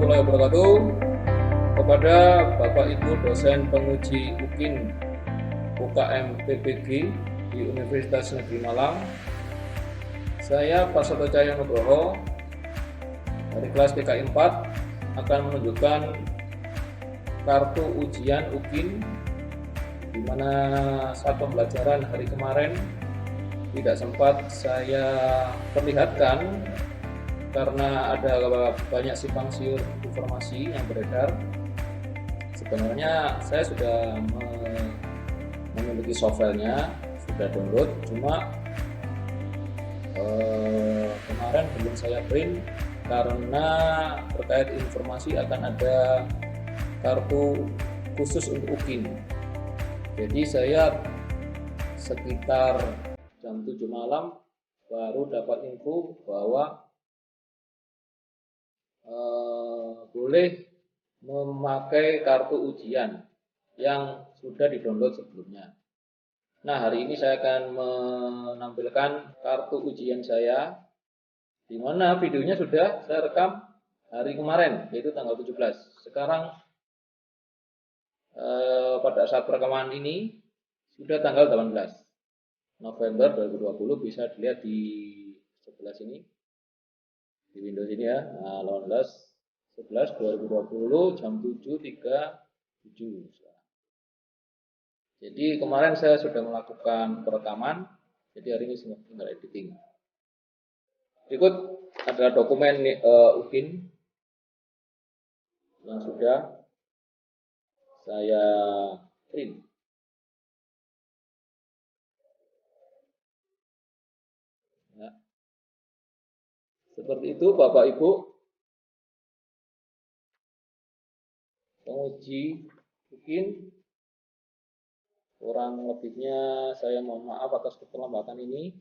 warahmatullahi wabarakatuh. Kepada Bapak Ibu dosen penguji UKIN UKM PPG di Universitas Negeri Malang, saya Pak Soto Cahyo Nugroho dari kelas PKI 4 akan menunjukkan kartu ujian UKIN, di mana saat pembelajaran hari kemarin tidak sempat saya perlihatkan karena ada banyak simpang siur informasi yang beredar. Sebenarnya saya sudah memiliki softwarenya, sudah download, cuma kemarin belum saya print karena terkait informasi akan ada kartu khusus untuk UKIN. Jadi saya sekitar jam 7 malam baru dapat info bahwa boleh memakai kartu ujian yang sudah di-download sebelumnya. Nah, hari ini saya akan menampilkan kartu ujian saya, di mana videonya sudah saya rekam hari kemarin, yaitu tanggal 17. Sekarang pada saat rekaman ini sudah tanggal 18 November 2020, bisa dilihat di sebelah sini di Windows ini ya. Nah, 18/11/2020 jam 7.37. Jadi kemarin saya sudah melakukan perekaman, jadi hari ini tinggal editing. Berikut adalah dokumen UKIN yang sudah saya print. Ya. Seperti itu Bapak Ibu penguji UKIN. Kurang lebihnya saya mohon maaf atas keterlambatan ini.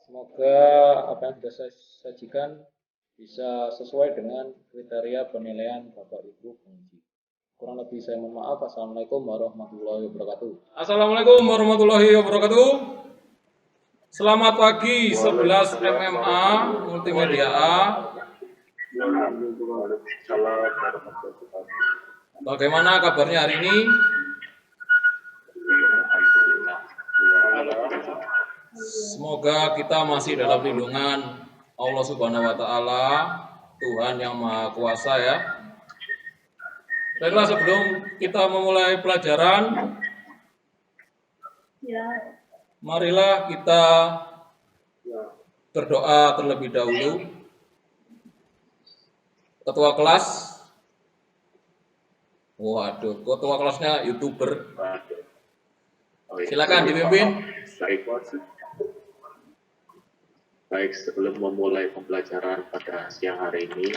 Semoga apa yang sudah saya sajikan bisa sesuai dengan kriteria penilaian Bapak Ibu penguji. Kurang lebih saya mohon maaf. Assalamualaikum warahmatullahi wabarakatuh. Assalamualaikum warahmatullahi wabarakatuh. Selamat pagi 11 MMA Multimedia A. Bagaimana kabarnya hari ini? Semoga kita masih dalam lindungan Allah Subhanahu wa Ta'ala, Tuhan yang Maha Kuasa ya. Baiklah, sebelum kita memulai pelajaran, marilah kita berdoa terlebih dahulu. Ketua kelas, waduh, ketua kelasnya YouTuber. Silakan dipimpin. Baik, sebelum memulai pembelajaran pada siang hari ini,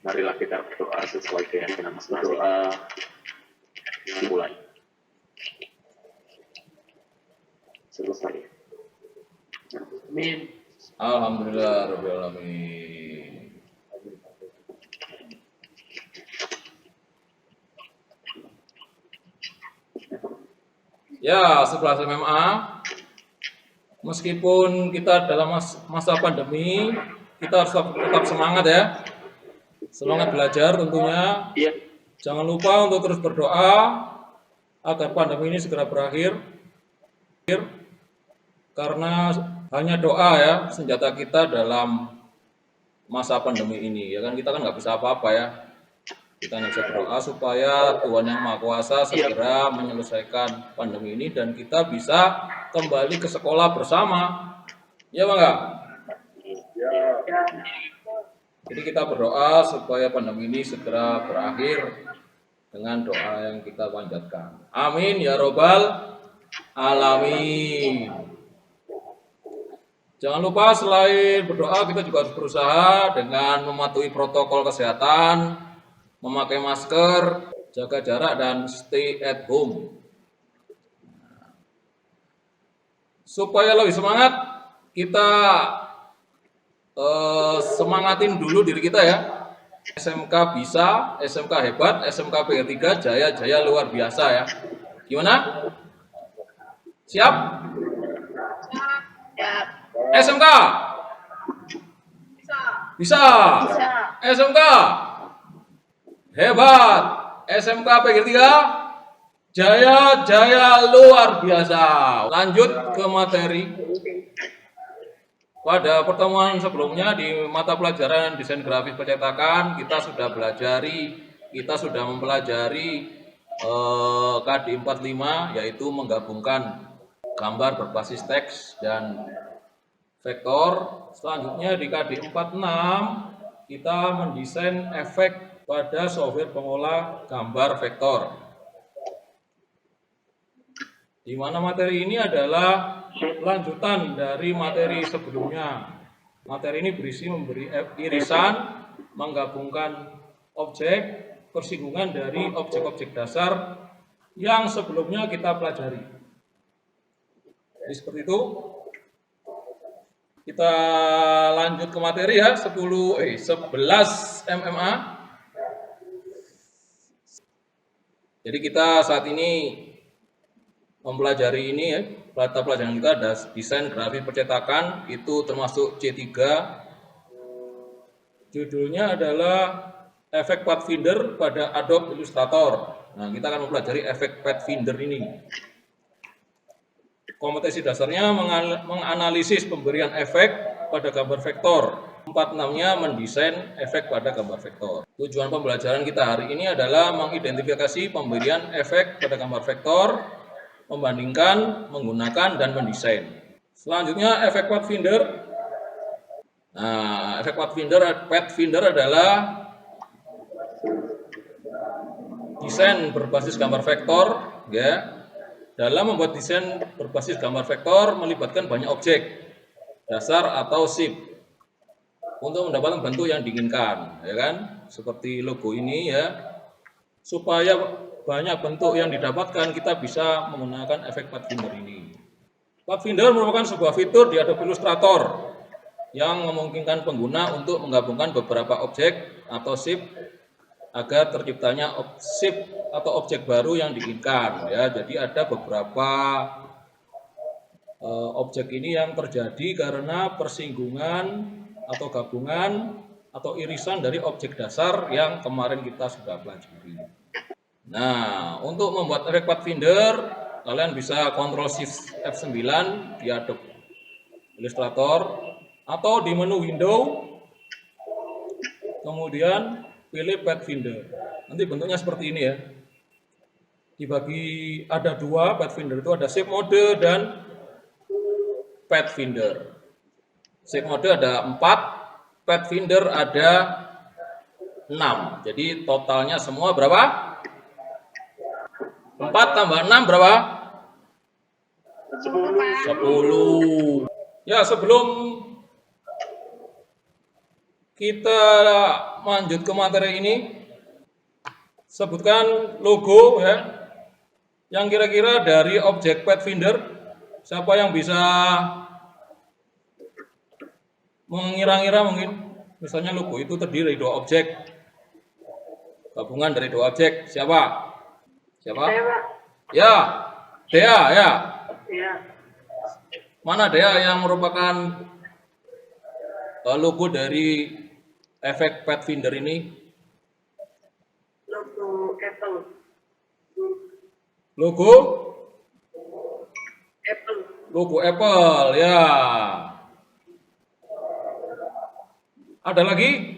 marilah kita berdoa sesuai keyakinan masing-masing. Doa dimulai. Selesai. Amin. Alhamdulillah rabbil alamin. Ya, 11 MMA. Meskipun kita dalam masa pandemi, kita harus tetap semangat ya. Semangat belajar tentunya. Jangan lupa untuk terus berdoa agar pandemi ini segera berakhir. Karena hanya doa ya senjata kita dalam masa pandemi ini. Ya kan, kita kan nggak bisa apa-apa ya. Kita hanya bisa berdoa supaya Tuhan yang Maha Kuasa segera menyelesaikan pandemi ini dan kita bisa kembali ke sekolah bersama. Ya Bang? Jadi kita berdoa supaya pandemi ini segera berakhir dengan doa yang kita panjatkan. Amin ya robbal alamin. Jangan lupa selain berdoa, kita juga harus berusaha dengan mematuhi protokol kesehatan, memakai masker, jaga jarak, dan stay at home. Supaya lebih semangat, kita semangatin dulu diri kita ya. SMK bisa, SMK hebat, SMK PG3 jaya-jaya luar biasa ya. Gimana? Siap? Siap. SMK? Bisa. Bisa. Bisa. SMK. Hebat. SMK PG3. Jaya luar biasa. Lanjut ke materi. Pada pertemuan sebelumnya di mata pelajaran desain grafis percetakan kita sudah mempelajari KD 45 yaitu menggabungkan gambar berbasis teks dan vektor. Selanjutnya di KD 46 kita mendesain efek pada software pengolah gambar vektor. Di mana materi ini adalah lanjutan dari materi sebelumnya. Materi ini berisi memberi irisan, menggabungkan objek, persinggungan dari objek-objek dasar yang sebelumnya kita pelajari. Jadi seperti itu. Kita lanjut ke materi ya, 11 MMA. Jadi kita saat ini mempelajari ini ya, mata pelajaran kita ada desain grafis percetakan, itu termasuk C3. Judulnya adalah efek Pathfinder pada Adobe Illustrator. Nah, kita akan mempelajari efek Pathfinder ini. Kompetensi dasarnya menganalisis pemberian efek pada gambar vektor. 46-nya mendesain efek pada gambar vektor. Tujuan pembelajaran kita hari ini adalah mengidentifikasi pemberian efek pada gambar vektor, membandingkan, menggunakan, dan mendesain. Selanjutnya efek Pathfinder. Nah, efek Pathfinder adalah desain berbasis gambar vektor, ya. Dalam membuat desain berbasis gambar vektor melibatkan banyak objek dasar atau shape untuk mendapatkan bentuk yang diinginkan, ya kan? Seperti logo ini ya. Supaya banyak bentuk yang didapatkan, kita bisa menggunakan efek Pathfinder ini. Pathfinder merupakan sebuah fitur di Adobe Illustrator yang memungkinkan pengguna untuk menggabungkan beberapa objek atau shape agar terciptanya shape atau objek baru yang diinginkan. Ya, jadi ada beberapa objek ini yang terjadi karena persinggungan atau gabungan atau irisan dari objek dasar yang kemarin kita sudah pelajari. Nah, untuk membuat efek Pathfinder, kalian bisa Ctrl Shift F9 di Adobe Illustrator atau di menu Window, kemudian pilih Pathfinder. Nanti bentuknya seperti ini ya. Dibagi ada dua Pathfinder itu, ada Shape Mode dan Pathfinder. Shape Mode ada 4, Pathfinder ada 6. Jadi totalnya semua berapa? 4 tambah 6 berapa? 10. Ya, sebelum kita lanjut ke materi ini, sebutkan logo ya. Yang kira-kira dari objek Pathfinder, siapa yang bisa mengira-ngira mungkin? Misalnya logo itu terdiri dari 2 objek, gabungan dari 2 objek. Siapa? Siapa? Ya, Dea ya. Ya. Mana Dea yang merupakan logo dari efek Pathfinder ini? Logo Apple. Logo? Apple. Logo Apple, ya. Ada lagi?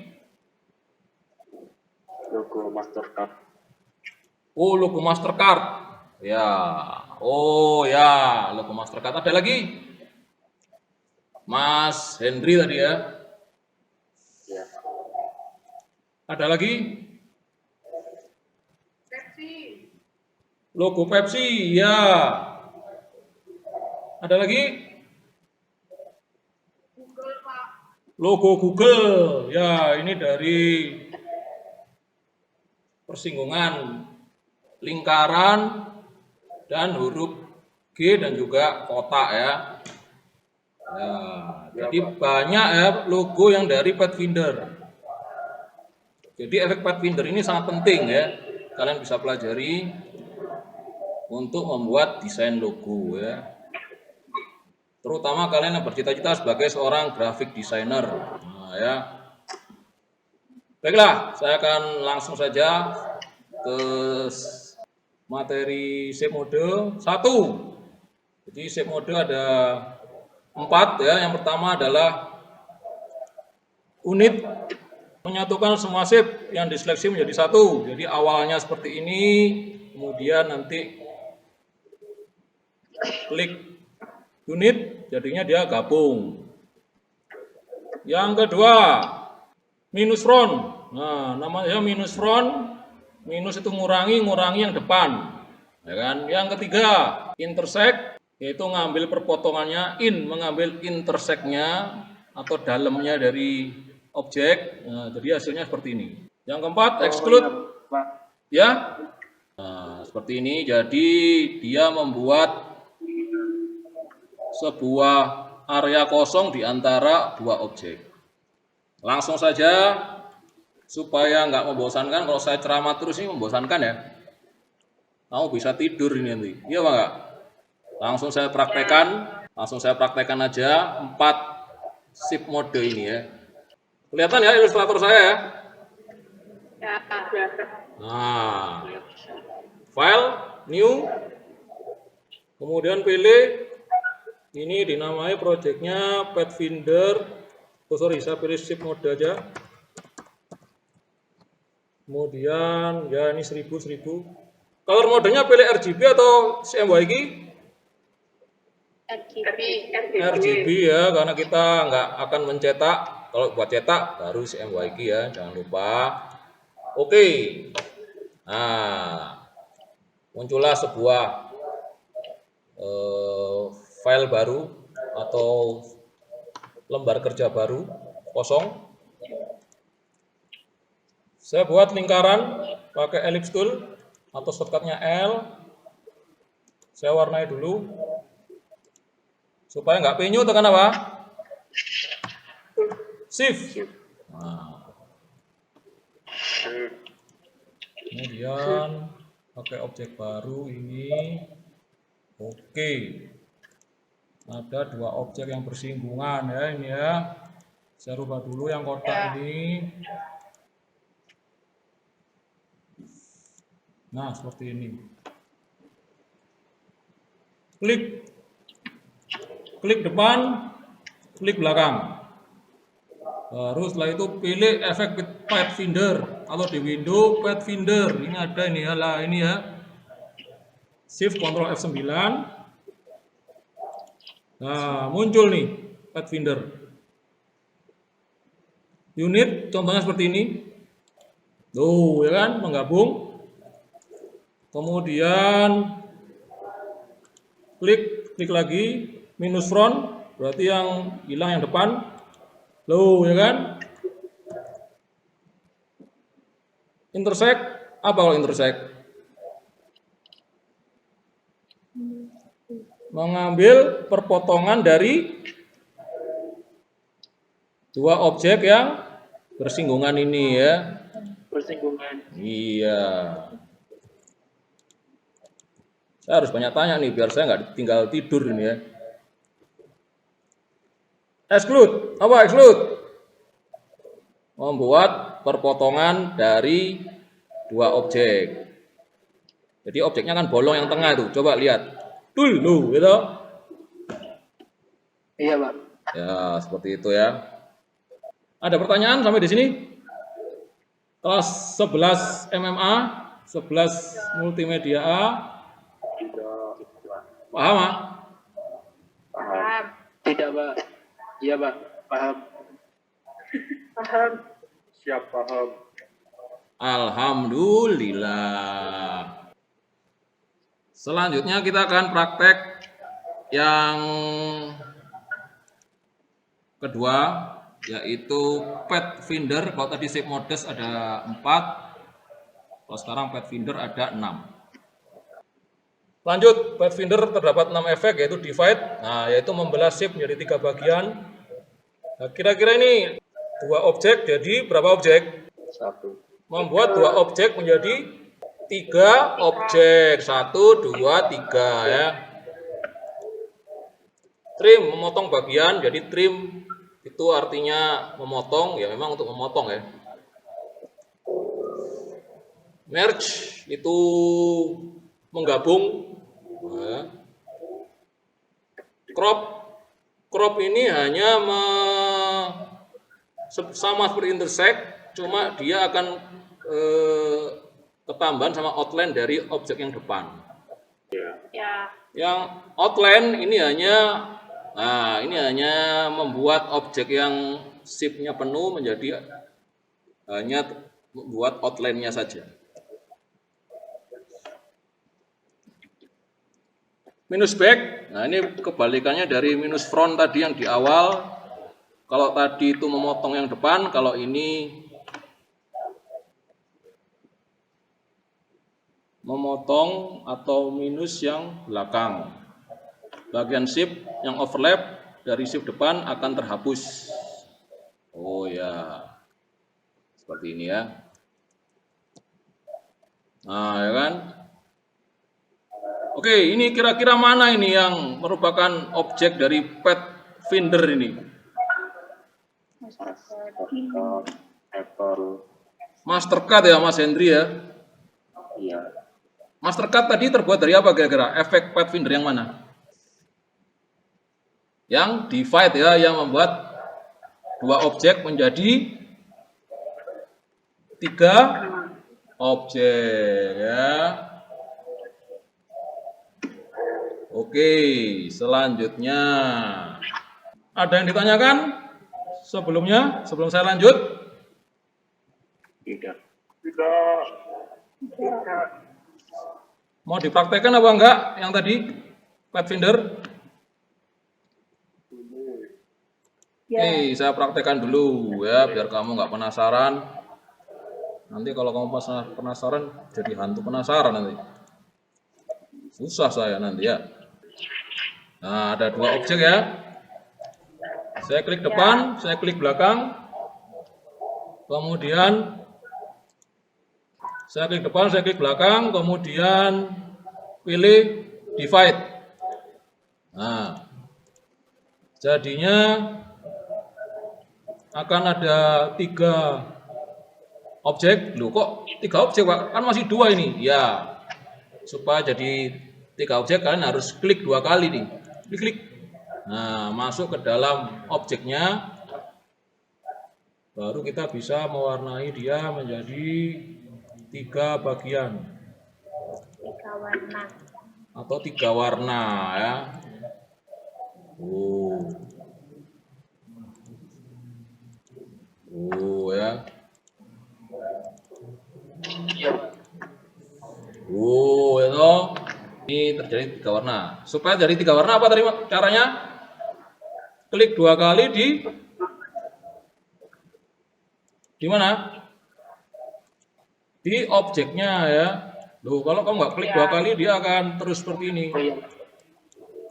Logo Mastercard. Oh, logo Mastercard. Ya. Oh, ya, logo Mastercard. Ada lagi? Mas Henry tadi ya. Ya. Ada lagi? Pepsi. Logo Pepsi, ya. Ada lagi? Google, Pak. Logo Google, ya. Ini dari persinggungan lingkaran dan huruf G dan juga kotak ya. Nah, jadi banyak ya logo yang dari Pathfinder. Jadi efek Pathfinder ini sangat penting ya. Kalian bisa pelajari untuk membuat desain logo ya. Terutama kalian yang bercita-cita sebagai seorang graphic designer. Nah, ya. Baiklah, saya akan langsung saja ke materi shape mode 1. Jadi shape mode ada 4 ya. Yang pertama adalah unit menyatukan semua shape yang diseleksi menjadi satu. Jadi awalnya seperti ini, kemudian nanti klik unit, jadinya dia gabung. Yang kedua, minus front. Nah, namanya minus front. Minus itu ngurangi yang depan. Ya kan? Yang ketiga, intersect, yaitu ngambil perpotongannya, mengambil intersect-nya atau dalamnya dari objek. Nah, jadi hasilnya seperti ini. Yang keempat, exclude. Ya. Nah, seperti ini. Jadi dia membuat sebuah area kosong di antara dua objek. Langsung saja supaya nggak membosankan. Kalau saya ceramah terus ini membosankan ya. Kamu bisa tidur ini nanti. Iya Pak nggak? Langsung saya praktekkan aja 4 shape mode ini ya. Kelihatan ya ilustrator saya ya? Ya. Nah, file, new, kemudian pilih, ini dinamai projectnya Pathfinder. Saya pilih shape mode aja. Kemudian ya ini 1000. Color modenya pilih RGB atau CMYK? RGB ya, karena kita nggak akan mencetak. Kalau buat cetak baru CMYK ya, jangan lupa. Oke. Nah, muncullah sebuah file baru atau lembar kerja baru kosong. Saya buat lingkaran pakai ellipse tool atau shortcutnya L. Saya warnai dulu supaya nggak penyu, tekan apa? Shift. Nah. Kemudian pakai objek baru ini. Oke. Ada 2 objek yang bersinggungan ya ini ya. Saya rubah dulu yang kotak ini. Nah, seperti ini. Klik depan, klik belakang. Baru setelah itu pilih efek Pathfinder atau di window Pathfinder. Ini ada ini ya lah ini ya. Shift Ctrl F9. Nah, muncul nih Pathfinder. Unit contohnya seperti ini. Tuh, ya kan, menggabung. Kemudian klik lagi minus front, berarti yang hilang yang depan. Loh, ya kan? Intersect, apa kalau intersect? Mengambil perpotongan dari 2 objek yang bersinggungan ini ya. Iya. Saya harus banyak tanya nih biar saya nggak tinggal tidur ini ya. Exclude, apa exclude? Membuat perpotongan dari 2 objek. Jadi objeknya kan bolong yang tengah itu. Coba lihat. Dulu gitu. Iya, Pak. Ya, seperti itu ya. Ada pertanyaan sampai di sini? Kelas 11 MMA, 11 multimedia A. Paham, ah? Paham. Tidak, Pak. Iya, Pak. Paham. Paham. Siap paham. Alhamdulillah. Selanjutnya kita akan praktek yang kedua, yaitu Pathfinder. Kalau tadi shape modes ada 4, kalau sekarang Pathfinder ada 6. Lanjut, Pathfinder terdapat 6 efek, yaitu divide, nah yaitu membelah shape menjadi 3 bagian. Nah, kira-kira ini 2 objek, jadi berapa objek? 1. Membuat 2 objek menjadi 3 objek. 1, 2, 3 ya. Trim, memotong bagian, jadi trim itu artinya memotong, ya memang untuk memotong ya. Merge itu menggabung. Ya. Crop ini hanya sama seperti intersect, cuma dia akan ketambahan sama outline dari objek yang depan. Ya. Yang outline ini hanya membuat objek yang shape-nya penuh menjadi hanya membuat outline-nya saja. Minus back, nah ini kebalikannya dari minus front tadi yang di awal. Kalau tadi itu memotong yang depan, kalau ini memotong atau minus yang belakang. Bagian shape yang overlap dari shape depan akan terhapus. Oh ya, seperti ini ya. Nah ya kan. Oke, ini kira-kira mana ini yang merupakan objek dari Pathfinder ini? Apple. Mastercard ya Mas Hendri ya? Iya. Mastercard tadi terbuat dari apa kira-kira? Efek Pathfinder yang mana? Yang divide ya, yang membuat dua objek menjadi 3 objek ya. Oke, selanjutnya ada yang ditanyakan sebelumnya, sebelum saya lanjut? Tidak. Mau dipraktekkan apa enggak yang tadi Pathfinder? Oke, saya praktekkan dulu ya, biar kamu nggak penasaran. Nanti kalau kamu penasaran, jadi hantu penasaran nanti. Susah saya nanti ya. Nah, ada 2 objek ya. Saya klik depan, saya klik belakang. Kemudian saya klik depan, saya klik belakang, kemudian pilih divide. Nah, jadinya akan ada 3 objek. Loh kok 3 objek Pak? Kan masih 2 ini. Ya, supaya jadi 3 objek kalian harus klik 2 kali nih. Klik. Nah, masuk ke dalam objeknya. Baru kita bisa mewarnai dia menjadi 3 bagian. 3 warna. Atau 3 warna ya. Ya. Itu. Ini terjadi 3 warna. Supaya jadi 3 warna apa tadi caranya? Klik 2 kali di mana? Di objeknya ya. Loh, kalau kamu nggak klik 2 kali, dia akan terus seperti ini.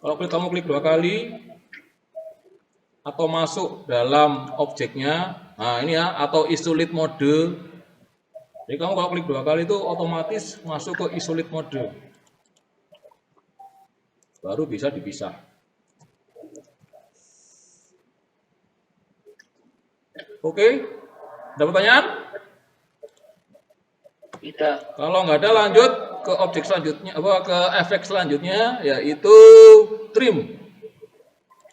Kalau kamu klik 2 kali atau masuk dalam objeknya, nah ini ya, atau isolate mode. Jadi kamu kalau klik 2 kali itu otomatis masuk ke isolate mode. Baru bisa dipisah. Oke, ada pertanyaan? Tidak. Kalau nggak ada, lanjut ke objek selanjutnya, ke efek selanjutnya, yaitu trim.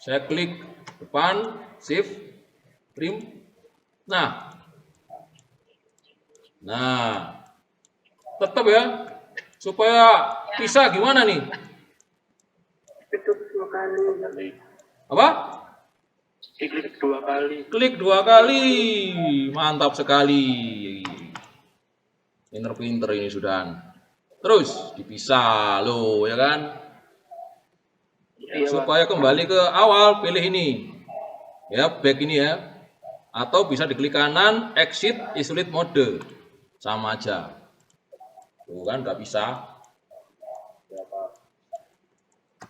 Saya klik depan, shift, trim. Nah, tetap ya, supaya pisah gimana nih? Tutup 2 kali. Apa? Klik 2 kali. Klik 2 kali, mantap sekali. Pinter-pinter ini sudah. Terus dipisah loh, ya kan? Iya, Supaya kembali ke awal, pilih ini. Ya, back ini ya. Atau bisa diklik kanan, exit isolate mode. Sama aja. Tuh kan nggak bisa.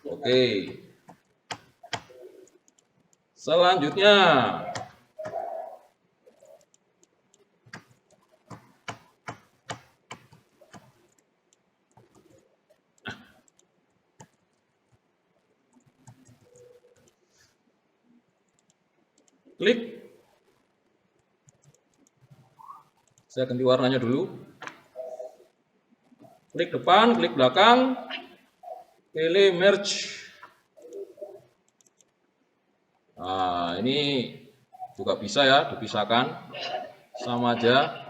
Oke. Selanjutnya. Klik. Saya ganti warnanya dulu. Klik depan, klik belakang, pilih merge. Nah, ini juga bisa ya dipisahkan, sama aja.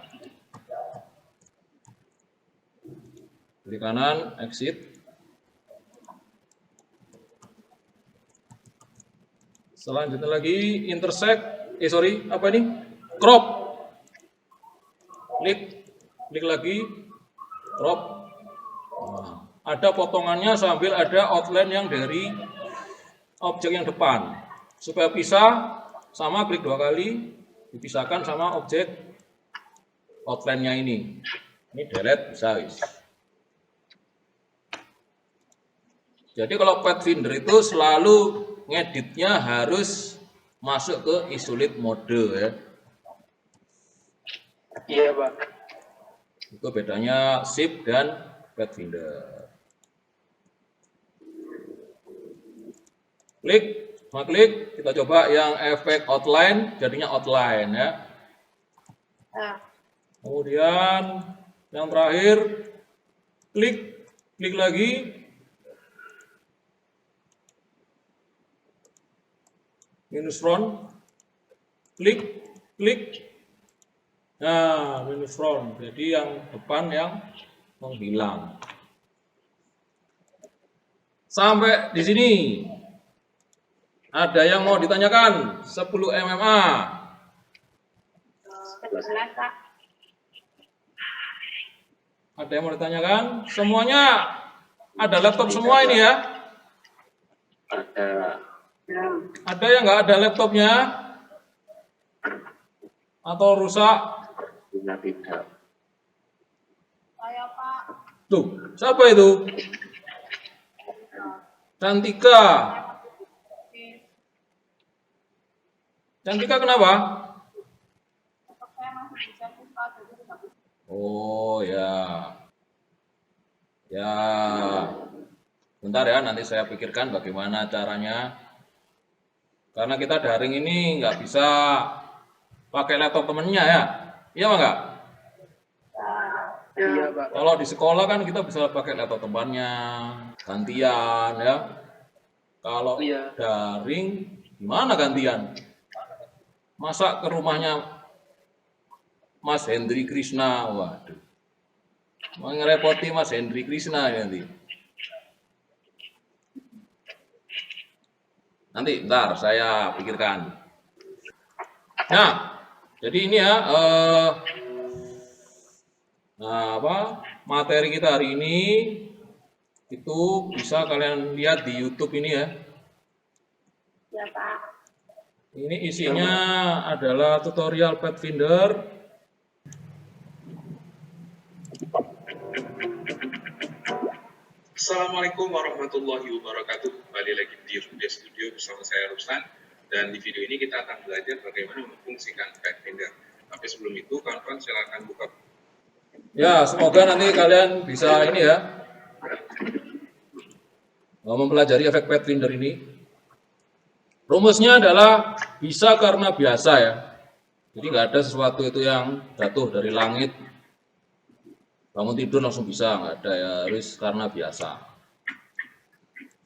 Klik kanan, exit. Selanjutnya lagi intersect, apa ini? Crop. Klik lagi, crop. Nah, ada potongannya sambil ada outline yang dari objek yang depan. Supaya pisah, sama klik 2 kali, dipisahkan sama objek outline-nya ini. Ini delete bisa, guys. Jadi kalau Pathfinder itu selalu ngeditnya harus masuk ke isolate mode ya. Iya, Pak. Itu bedanya Zip dan Pathfinder. Klik, kita coba yang efek outline, jadinya outline ya. Kemudian yang terakhir, klik lagi. Minus front, klik. Nah, minus front, jadi yang depan yang menghilang. Sampai di sini. Ada yang mau ditanyakan? 10 MMA. 11, Pak. Ada yang mau ditanyakan? Semuanya ada laptop semua ini ya? Ada. Ada yang nggak ada laptopnya? Atau rusak? Tidak. Saya, Pak. Tuh, siapa itu? Cantika. Cantika kenapa? Saya masih bisa buka, jadi tidak bisa. Oh ya. Ya. Bentar ya, nanti saya pikirkan bagaimana caranya. Karena kita daring ini nggak bisa pakai laptop temennya ya. Iya apa enggak? Iya, Pak. Kalau di sekolah kan kita bisa pakai laptop temannya, gantian ya. Kalau Iya. daring gimana gantian? Masa ke rumahnya Mas Hendri Krishna, waduh. Mau ngerepoti Mas Hendri Krishna nanti. Nanti, bentar, saya pikirkan. Nah, jadi ini ya, materi kita hari ini itu bisa kalian lihat di YouTube ini ya. Ya, Pak. Ini isinya adalah tutorial Pathfinder. Assalamualaikum warahmatullahi wabarakatuh. Kembali lagi di Rudia Studio bersama saya Ruslan. Dan di video ini kita akan belajar bagaimana memfungsikan Pathfinder. Tapi sebelum itu, kawan-kawan silakan buka. Ya, semoga nanti kalian bisa ini ya, mempelajari efek Pathfinder ini. Rumusnya adalah bisa karena biasa ya. Jadi nggak ada sesuatu itu yang jatuh dari langit, bangun tidur langsung bisa, nggak ada ya, harus karena biasa.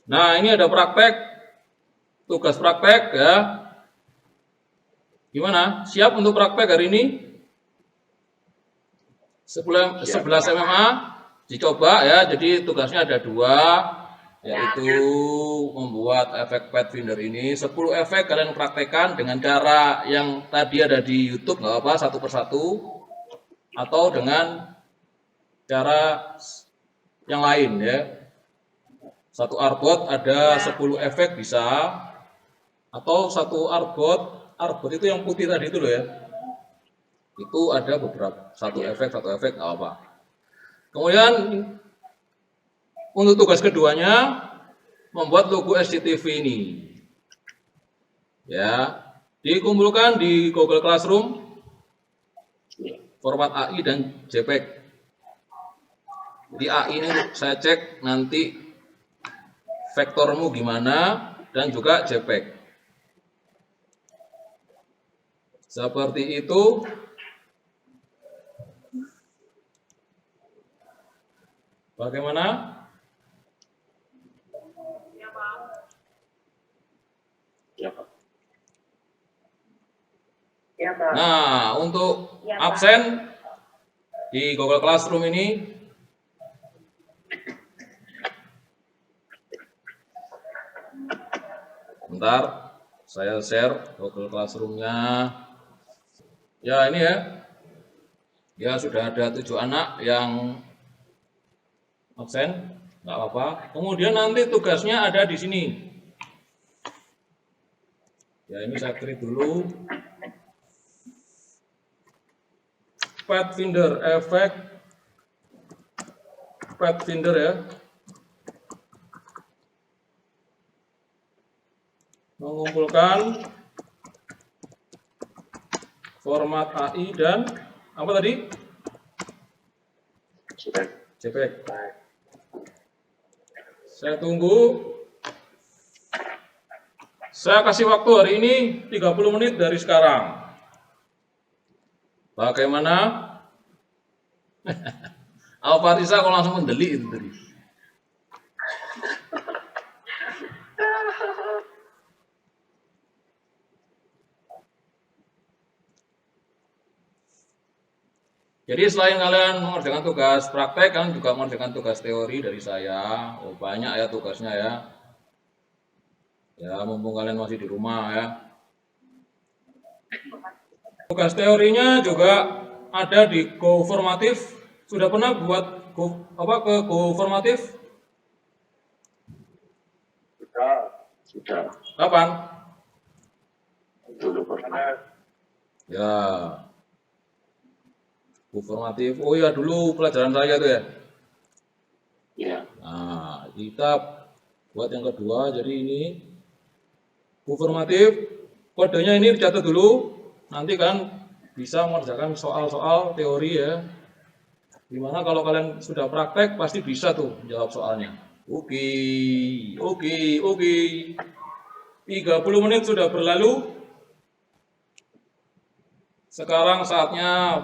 Nah, ini ada praktek, tugas praktek ya. Gimana? Siap untuk praktek hari ini? 11 MMA dicoba ya. Jadi tugasnya ada 2, yaitu membuat efek Pathfinder ini. 10 efek kalian praktekkan dengan cara yang tadi ada di YouTube, nggak apa, satu persatu, atau dengan cara yang lain ya. Satu arbot ada 10 efek bisa, atau satu arbot itu yang putih tadi itu loh ya. Itu ada beberapa, satu efek nggak apa. Kemudian untuk tugas keduanya membuat logo SCTV ini. Ya, dikumpulkan di Google Classroom format AI dan JPEG. Jadi AI ini saya cek nanti vektormu gimana dan juga JPEG. Seperti itu. Bagaimana? Ya, Pak. Ya, Pak. Ya, Pak. Nah, untuk Ya, Pak. absen di Google Classroom ini, bentar, saya share Google Classroom-nya. Ya, ini ya. Ya, sudah ada 7 anak yang absen, nggak apa-apa. Kemudian nanti tugasnya ada di sini. Ya, ini saya create dulu. Pathfinder, efek Pathfinder ya. Mengumpulkan format AI dan apa tadi? JPEG. Saya tunggu. Saya kasih waktu hari ini 30 menit dari sekarang. Bagaimana? Al-Fatihah kalau langsung mendelik itu tadi. Jadi selain kalian mengerjakan tugas praktek, kalian juga mengerjakan tugas teori dari saya. Oh, banyak ya tugasnya ya. Ya, mumpung kalian masih di rumah ya. Tugas teorinya juga ada di Go Formatif. Sudah pernah buat ke Go Formatif? Sudah. Kapan? Dulu pernah. Ya. Go Formatif. Oh ya, dulu pelajaran saya tuh ya. Ya. Nah, kita buat yang kedua. Jadi ini Go Formatif. Kodenya ini dicatat dulu. Nanti kan bisa mengerjakan soal-soal teori ya. Dimana kalau kalian sudah praktek pasti bisa tuh jawab soalnya. Oke. 30 menit sudah berlalu. Sekarang saatnya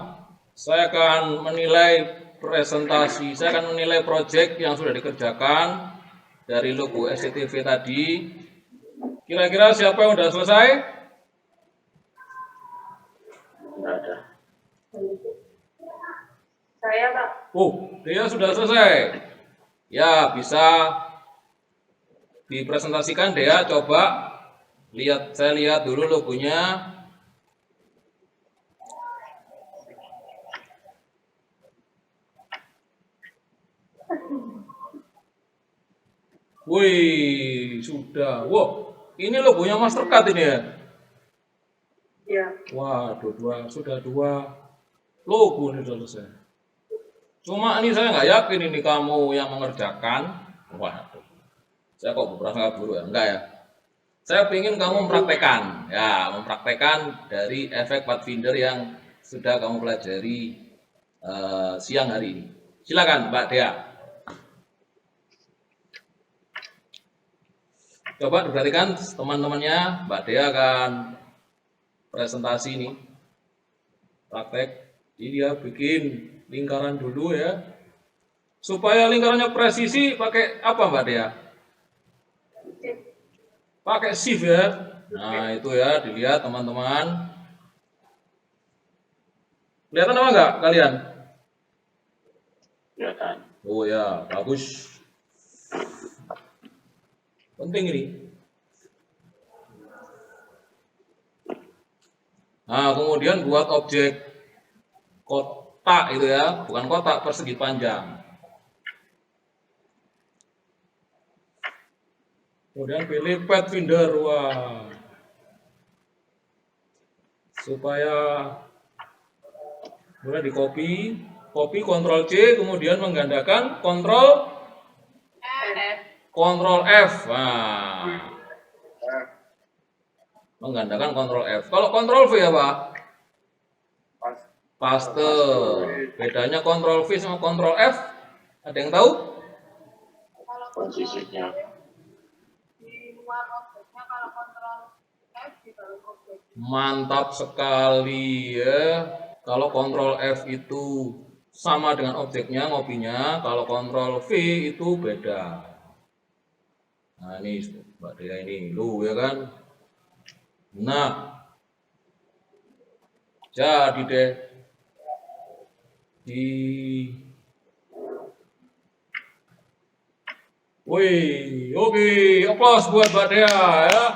saya akan menilai presentasi. Saya akan menilai proyek yang sudah dikerjakan dari logo SCTV tadi. Kira-kira siapa yang sudah selesai? Enggak ada. Saya, Pak. Oh, dia sudah selesai. Ya, bisa dipresentasikan Dea, coba lihat, saya lihat dulu logonya. Wih, sudah. Wow, ini logonya Mastercard ini ya. Ya. Waduh, sudah dua logo ini sudah selesai. Cuma ini saya nggak yakin ini kamu yang mengerjakan. Waduh, saya kok berprasangka buruk ya? Enggak ya. Saya ingin kamu mempraktekkan, ya, mempraktekkan dari efek Pathfinder yang sudah kamu pelajari siang hari ini. Silakan, Mbak Dea. Coba diperhatikan teman-temannya, Mbak Dea akan presentasi ini, praktek. Jadi dia bikin lingkaran dulu ya. Supaya lingkarannya presisi, pakai apa Mbak Dea? Pakai shift ya. Nah itu ya, dilihat teman-teman. Kelihatan apa enggak kalian? Kelihatan. Oh ya, bagus. Penting ini. Nah kemudian buat objek kotak itu ya, bukan kotak, persegi panjang. Kemudian pilih Pathfinder, wah. Supaya mulai di copy Ctrl C, kemudian menggandakan Ctrl F. Nah. Menggandakan Ctrl F. Kalau Ctrl V apa? Paste. Bedanya Ctrl V sama Ctrl F? Ada yang tahu? Posisinya. Di luar objeknya, kalau kontrol F di dalam objek. Mantap sekali ya. Kalau Ctrl F itu sama dengan objeknya, ngopinya. Kalau kontrol V itu beda. Nah ini Mbak Dea ini, lu ya kan. Nah, jadi deh di wih, oke, aplaus buat Mbak Dea ya.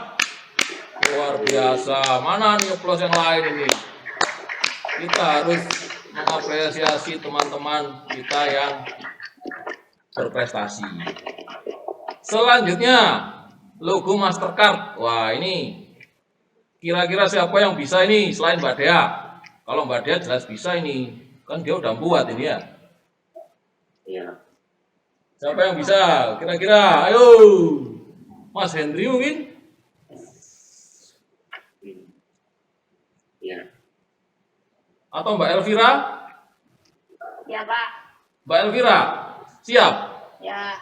Luar biasa. Mana nih aplaus yang lain ini? Kita harus mengapresiasi teman-teman kita yang berprestasi. Selanjutnya, logo Mastercard. Wah, ini kira-kira siapa yang bisa ini selain Mbak Dea? Kalau Mbak Dea jelas bisa ini. Kan dia udah buat ini ya. Iya. Siapa yang bisa? Kira-kira, ayo. Mas Hendri mungkin? Iya. Atau Mbak Elvira? Ya, Pak. Mbak Elvira, siap? Ya.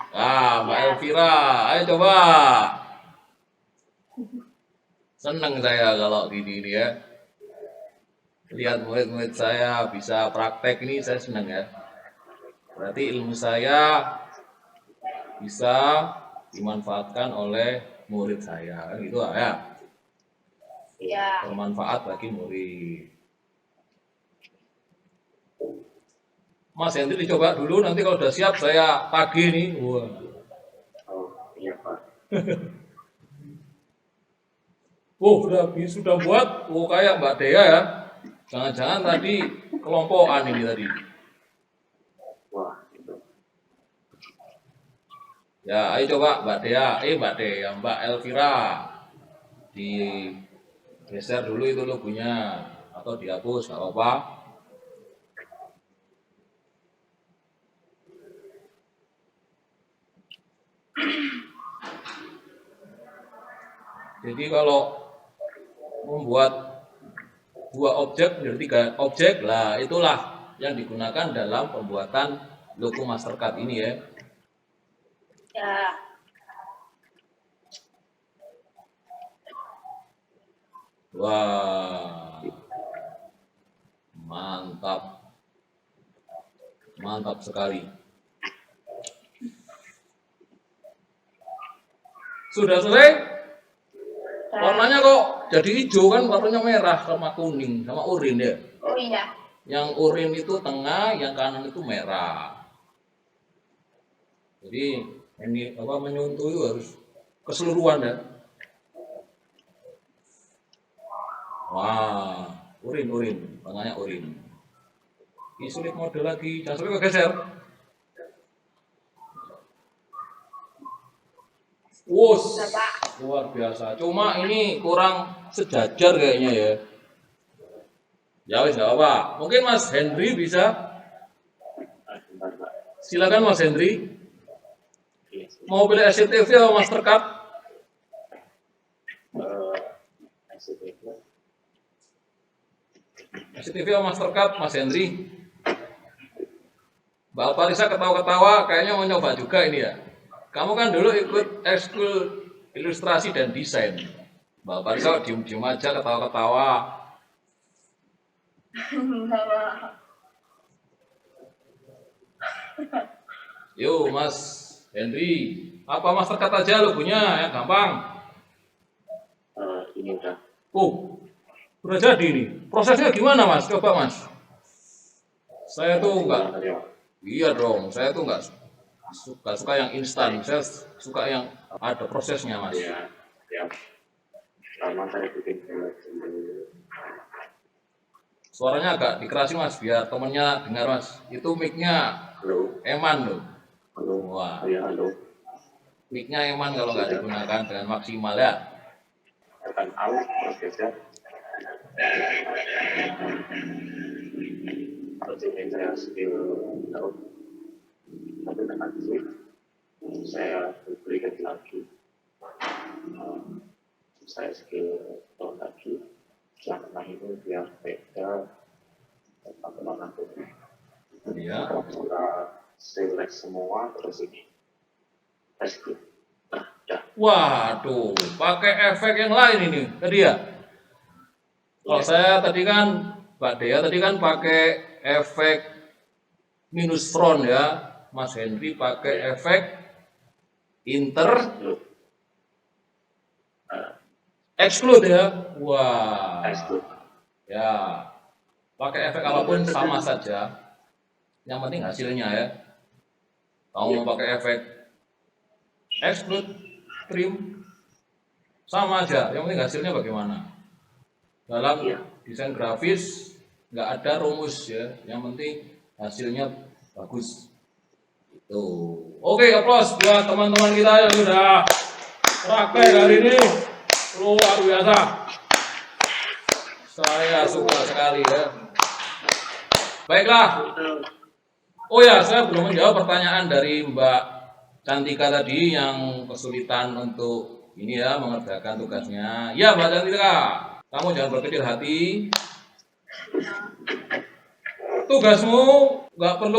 Mbak Elvira, ayo coba. Seneng saya kalau gini ini ya. Lihat murid-murid saya bisa praktek ini, saya seneng ya. Berarti ilmu saya bisa dimanfaatkan oleh murid saya, kan gitu ya. Ya. Bermanfaat bagi murid. Mas Hendri dicoba dulu, nanti kalau udah siap saya tagih nih. Wah. Oh, iya Pak. Sudah buat, kayak Mbak Dea ya. Jangan-jangan tadi kelompokan ini tadi. Wah, itu. Ya, ayo coba Mbak Dea, Mbak Elvira. Digeser dulu itu logonya atau dihapus, nggak apa-apa. Jadi kalau membuat dua objek menjadi 3 objek lah, itulah yang digunakan dalam pembuatan logo Mastercard ini ya. Ya. Wah, mantap sekali. Sudah selesai? Warnanya kok jadi hijau kan, warnanya merah sama kuning sama urin ya. Oh iya. Yang urin itu tengah, yang kanan itu merah. Jadi ini menyuntuh itu harus keseluruhan ya. Wah, urin, tengahnya urin. Ini sulit mode lagi, jangan sampai kegeser. Wus, luar biasa. Cuma ini kurang sejajar kayaknya ya. Ya wis nggak apa. Mungkin Mas Hendri bisa. Bentar, Pak. Silakan Mas Hendri. Iya. Mau pilih SCTV atau Mastercard? SCTV. SCTV atau Mastercard, Mas Hendri? Mbak Alparisa ketawa-ketawa, kayaknya mau nyoba juga ini ya. Kamu kan dulu ikut ekskul ilustrasi dan desain. Mbak Alparisa diem-diem aja ketawa-ketawa. Yuk Mas Hendri, apa Mastercard aja logonya ya, gampang. Ini udah. Udah jadi nih. Prosesnya gimana Mas? Coba Mas. Saya tuh enggak. Iya dong, saya tuh enggak suka yang instan. Saya suka yang ada prosesnya Mas. Ya, ya. Pertama saya bikin dulu. Suaranya agak dikerasin Mas, biar temennya dengar Mas. Itu mic-nya Halo. eman loh. Halo. Wah, Ya, halo. mic-nya eman kalau nggak digunakan dengan maksimal ya. Tekan out prosesnya. Terus ini saya skill tahu. Tapi tekan switch. Saya berikan lagi. Saya skill tahu lagi. Setelah itu biar beda teman-teman aku. Iya. Setelah select semua terus ini. Skill. Dah. Waduh, pakai efek yang lain ini tadi ya. Kalau saya tadi kan, Mbak Dea tadi kan pakai efek minus front ya. Mas Henry pakai efek exclude ya. Wah. Exclude. Ya. Pakai efek apapun sama saja. Yang penting hasilnya ya. Kamu mau pakai efek exclude, trim, sama aja. Yang penting hasilnya bagaimana. Dalam desain grafis nggak ada rumus ya. Yang penting hasilnya bagus. Itu. Oke, aplaus buat teman-teman kita yang sudah praktek hari ini. Luar biasa. Saya suka sekali ya. Baiklah. Oh ya, saya belum menjawab pertanyaan dari Mbak Cantika tadi yang kesulitan untuk ini ya mengerjakan tugasnya. Ya Mbak Cantika, kamu jangan berkecil hati. Tugasmu nggak perlu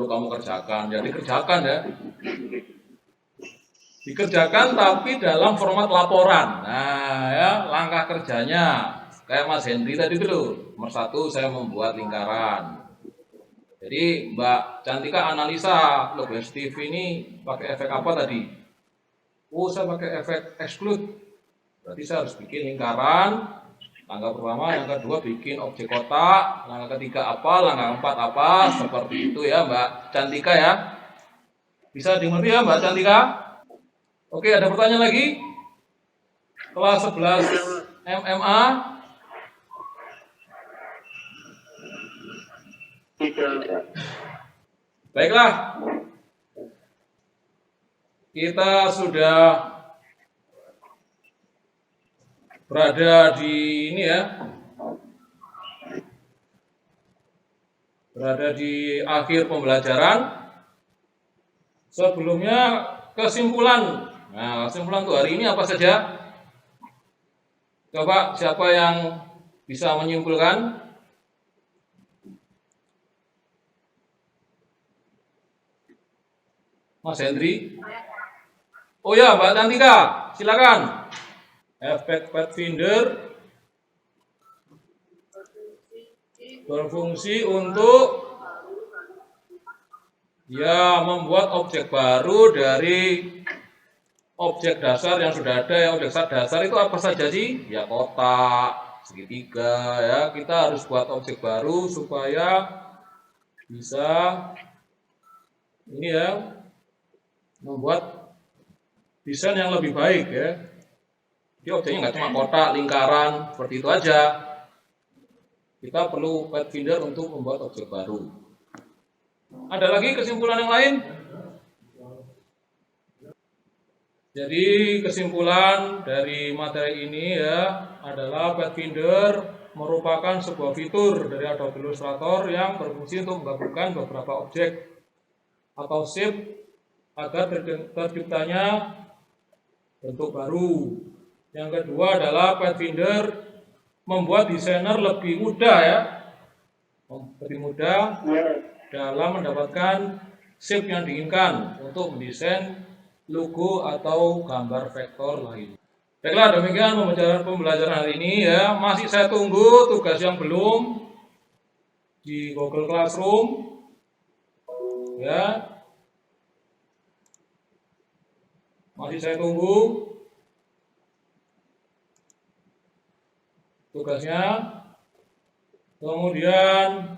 kamu kerjakan. Jadi kerjakan ya. Dikerjakan tapi dalam format laporan. Nah ya, langkah kerjanya kayak Mas Henry tadi dulu. Nomor 1 saya membuat lingkaran. Jadi Mbak Cantika analisa logo STV ini pakai efek apa tadi? Oh saya pakai efek exclude. Berarti saya harus bikin lingkaran. Langkah pertama, yang kedua bikin objek kotak. Langkah ketiga apa? Langkah keempat apa? Seperti itu ya Mbak Cantika ya. Bisa dimengerti ya Mbak Cantika? Oke, ada pertanyaan lagi? Kelas 11 MMA. Baiklah. Kita sudah berada di ini ya. Berada di akhir pembelajaran. Sebelumnya kesimpulan. Nah, kesimpulan untuk hari ini apa saja? Coba siapa yang bisa menyimpulkan? Mas Henry? Oh ya, Mbak Cantika, silakan. Efek Pathfinder berfungsi untuk ya membuat objek baru dari objek dasar yang sudah ada. Yang objek dasar itu apa saja sih? Ya kotak, segitiga ya. Kita harus buat objek baru supaya bisa ini ya membuat desain yang lebih baik ya. Jadi objeknya nggak cuma kotak, lingkaran, seperti itu aja. Kita perlu Pathfinder untuk membuat objek baru. Ada lagi kesimpulan yang lain? Jadi kesimpulan dari materi ini ya adalah Pathfinder merupakan sebuah fitur dari Adobe Illustrator yang berfungsi untuk menggabungkan beberapa objek atau shape agar terciptanya bentuk baru. Yang kedua adalah Pathfinder membuat desainer lebih mudah ya, lebih mudah dalam mendapatkan shape yang diinginkan untuk mendesain logo atau gambar vektor lain. Baiklah, demikian pembelajaran hari ini ya. Masih saya tunggu tugas yang belum di Google Classroom ya. Masih saya tunggu tugasnya. Kemudian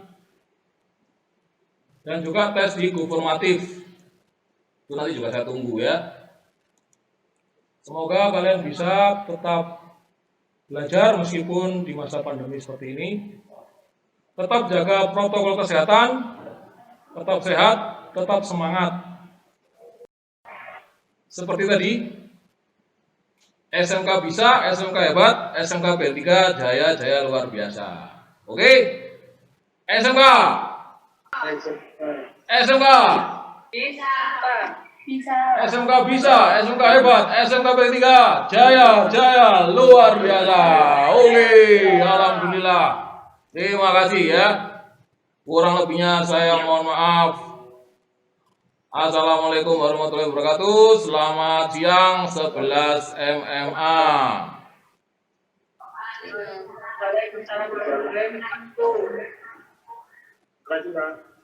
dan juga tes di Goformatif. Itu nanti juga saya tunggu ya. Semoga kalian bisa tetap belajar meskipun di masa pandemi seperti ini. Tetap jaga protokol kesehatan, tetap sehat, tetap semangat. Seperti tadi, SMK bisa, SMK hebat, SMK B3 jaya luar biasa. Oke? SMK. SMK. Bisa. SMK bisa, SMK hebat, SMK B3 jaya luar biasa. Oke, alhamdulillah. Terima kasih ya. Kurang lebihnya saya mohon maaf. Assalamualaikum warahmatullahi wabarakatuh. Selamat siang 11 MMA. Waalaikumsalam warahmatullahi wabarakatuh. Terima kasih, Pak.